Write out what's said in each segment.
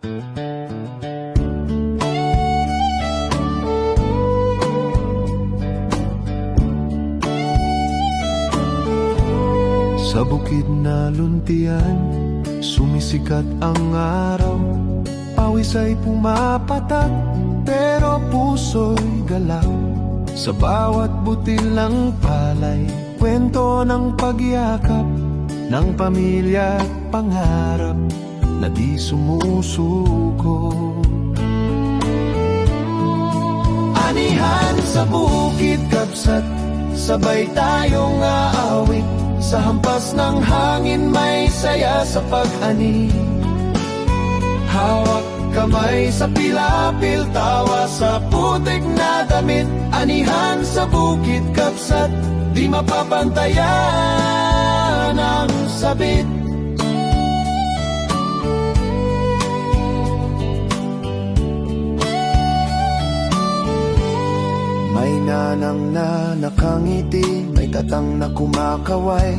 Sa bukid na luntian, sumisikat ang araw. Pawis ay pumapatak, pero puso'y galaw. Sa bawat butil ng palay, kwento ng pagyakap ng pamilya at pangarap na di sumusuko. Anihan sa bukid kabsat, sabay tayong aawit. Sa hampas ng hangin may saya sa pag-ani. Hawak kamay sa pilapil, tawa sa putik na damit. Anihan sa bukid kabsat, di mapapantayan ang sabit. May nanang na nakangiti, may tatang na kumakaway.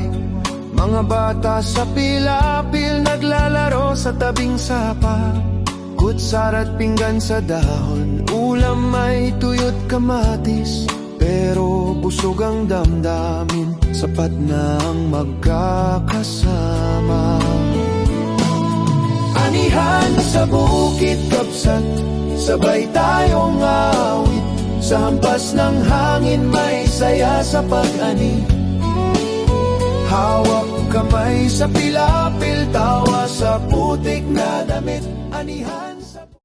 Mga bata sa pilapil naglalaro sa tabing sapa. Kutsara at pinggan sa dahon, ulam ay tuyot kamatis. Pero busog ang damdamin, sapat na ang magkakasama. Anihan sa bukid kabsat, sabay tayong awit. Sa hampas ng hangin may saya sa pag-ani. Hawak kamay sa pilapil, tawa sa putik na damit. Anihan